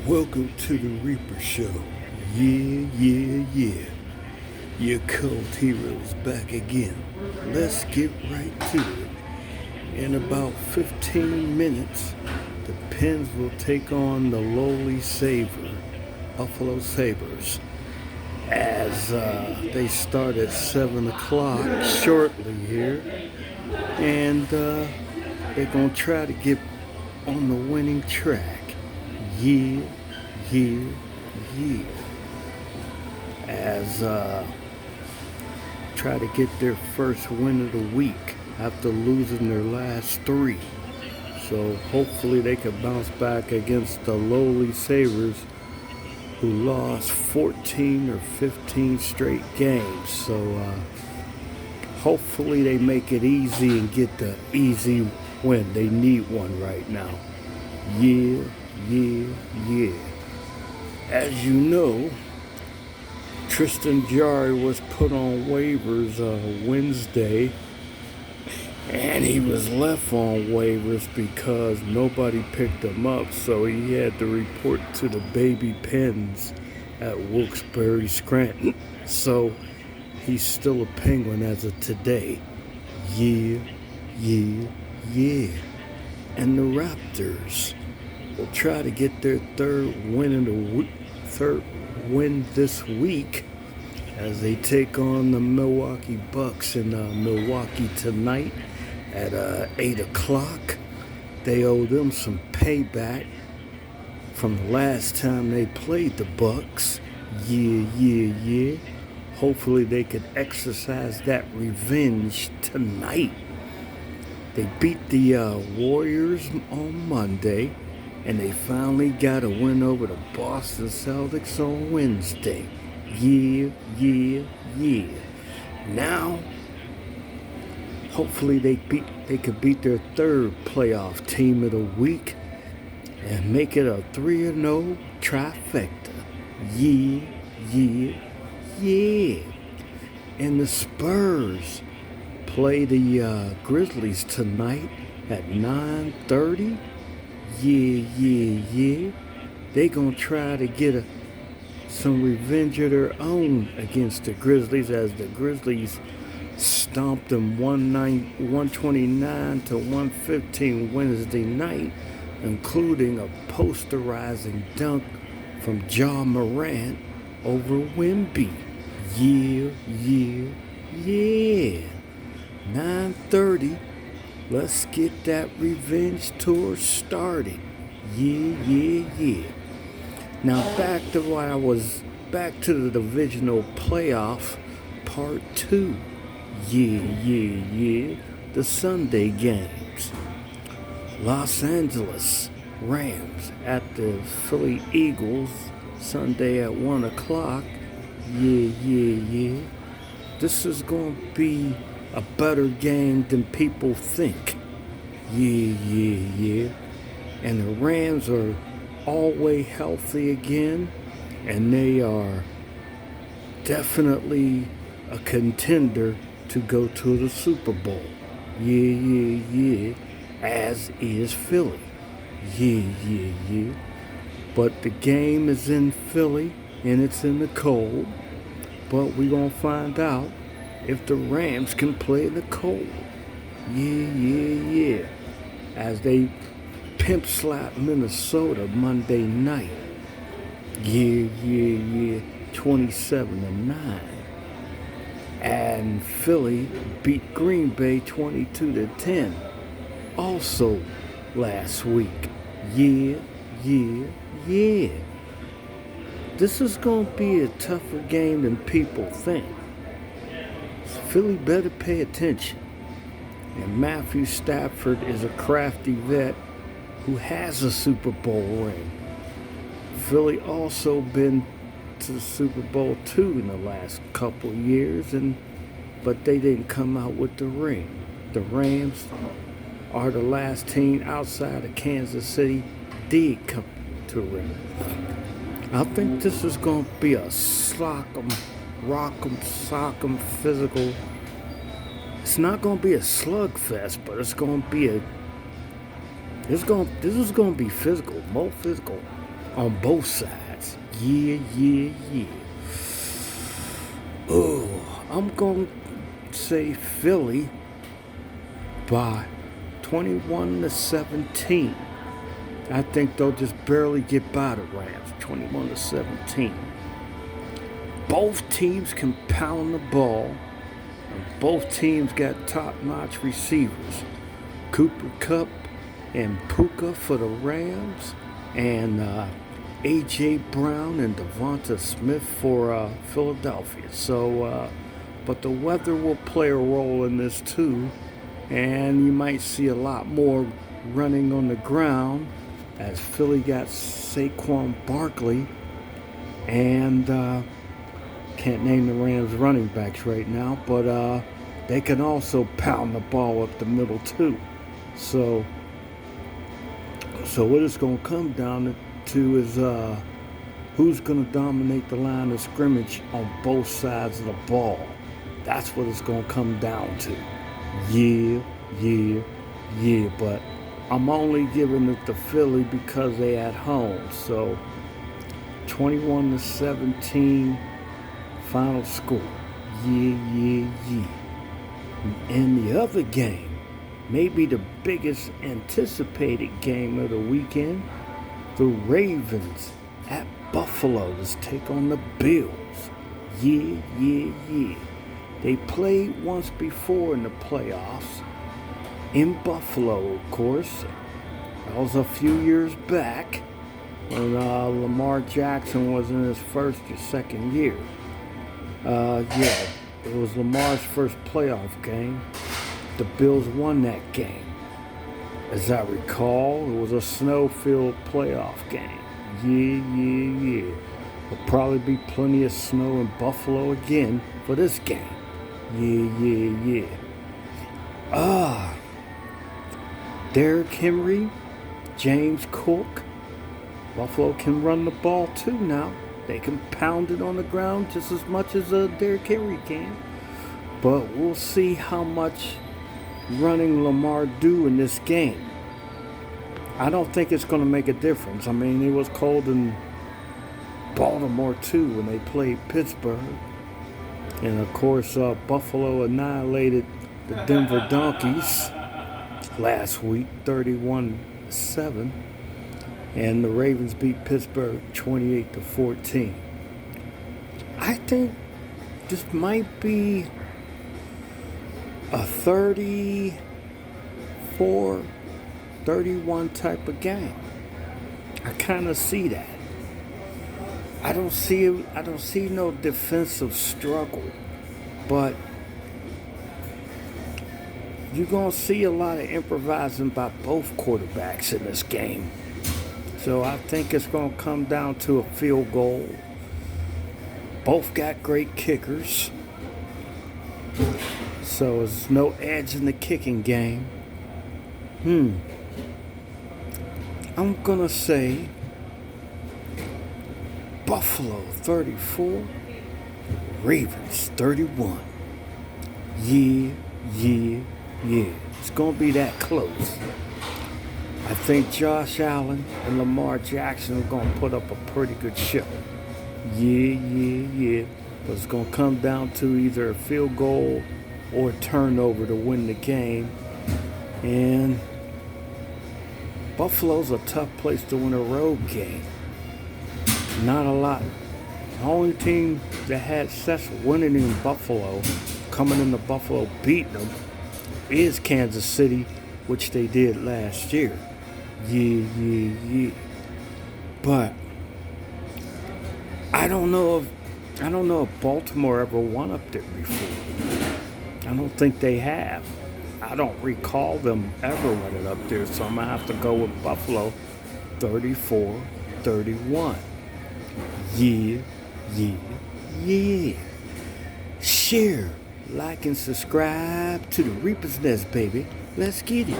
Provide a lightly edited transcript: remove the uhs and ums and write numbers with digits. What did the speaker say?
Welcome to the Reaper Show. Yeah. Your cult heroes back again. Let's get right to it. In about 15 minutes, the Pens will take on the lowly Buffalo Sabres, as they start at 7 o'clock shortly here. And they're going to try to get on the winning track. Yeah. As try to get their first win of the week after losing their last three. So hopefully they can bounce back against the lowly Sabres, who lost 14 or 15 straight games. So hopefully they make it easy and get the easy win. They need one right now. Yeah. As you know, Tristan Jarry was put on waivers Wednesday, and he was left on waivers because nobody picked him up, so he had to report to the baby Pens at Wilkes-Barre Scranton. So he's still a Penguin as of today. Yeah. And the Raptors will try to get their third win this week as they take on the Milwaukee Bucks in Milwaukee tonight at 8 o'clock. They owe them some payback from the last time they played the Bucks. Yeah. Hopefully they could exercise that revenge tonight. They beat the Warriors on Monday, and they finally got a win over the Boston Celtics on Wednesday. Yeah. Now, hopefully they could beat their third playoff team of the week and make it a 3-0 trifecta. Yeah. And the Spurs play the Grizzlies tonight at 9:30. Yeah. They gonna try to get some revenge of their own against the Grizzlies, as the Grizzlies stomped them 129 to 115 Wednesday night, including a posterizing dunk from Ja Morant over Wemby. Yeah. 9:30. Let's get that revenge tour started. Yeah. Now back to the divisional playoff part 2. Yeah. The Sunday games. Los Angeles Rams at the Philly Eagles Sunday at 1 o'clock. Yeah. This is going to be a better game than people think. Yeah. And the Rams are always healthy again, and they are definitely a contender to go to the Super Bowl. Yeah. As is Philly. Yeah. But the game is in Philly, and it's in the cold. But we're going to find out if the Rams can play in the cold. Yeah. As they pimp slap Minnesota Monday night. Yeah. 27-9. And Philly beat Green Bay 22-10. Also last week. Yeah. This is going to be a tougher game than people think. Philly better pay attention. And Matthew Stafford is a crafty vet who has a Super Bowl ring. Philly also been to the Super Bowl too in the last couple years, but they didn't come out with the ring. The Rams are the last team outside of Kansas City did come to a ring. I think this is going to be a rock'em, sock'em physical. It's not going to be a slugfest, but it's going to be this is going to be physical, more physical on both sides. Yeah, yeah, yeah. Oh, I'm going to say Philly by 21-17. I think they'll just barely get by the Rams, 21-17. Both teams can pound the ball, and both teams got top-notch receivers. Cooper Kupp and Puka for the Rams, and A.J. Brown and Devonta Smith for Philadelphia. So, but the weather will play a role in this too, and you might see a lot more running on the ground as Philly got Saquon Barkley and can't name the Rams running backs right now, but they can also pound the ball up the middle too. So what it's going to come down to is who's going to dominate the line of scrimmage on both sides of the ball. That's what it's going to come down to. Yeah. But I'm only giving it to Philly because they at home. So 21-17 final score. Yeah. And the other game, maybe the biggest anticipated game of the weekend, the Ravens at Buffalo to take on the Bills. Yeah. They played once before in the playoffs in Buffalo, of course. That was a few years back when Lamar Jackson was in his first or second year. It was Lamar's first playoff game. The Bills won that game. As I recall, it was a snow-filled playoff game. Yeah. There'll probably be plenty of snow in Buffalo again for this game. Yeah. Derrick Henry, James Cook. Buffalo can run the ball too now. They can pound it on the ground just as much as Derrick Henry can. But we'll see how much running Lamar do in this game. I don't think it's going to make a difference. I mean, it was cold in Baltimore too when they played Pittsburgh. And of course, Buffalo annihilated the Denver Donkeys last week, 31-7. And the Ravens beat Pittsburgh 28-14. I think this might be a 34-31 type of game. I kind of see that. I don't see no defensive struggle, but you're going to see a lot of improvising by both quarterbacks in this game. So I think it's going to come down to a field goal. Both got great kickers. So there's no edge in the kicking game. I'm going to say Buffalo 34, Ravens 31. Yeah. It's going to be that close. I think Josh Allen and Lamar Jackson are going to put up a pretty good show. Yeah. But it's going to come down to either a field goal or a turnover to win the game. And Buffalo's a tough place to win a road game. Not a lot. The only team that had success winning in Buffalo, coming into Buffalo beating them, is Kansas City, which they did last year. Yeah. But I don't know if Baltimore ever won up there before. I don't think they have. I don't recall them ever winning up there, so I'm going to have to go with Buffalo 34-31. Yeah. Share, like, and subscribe to the Reapersnest, baby. Let's get it.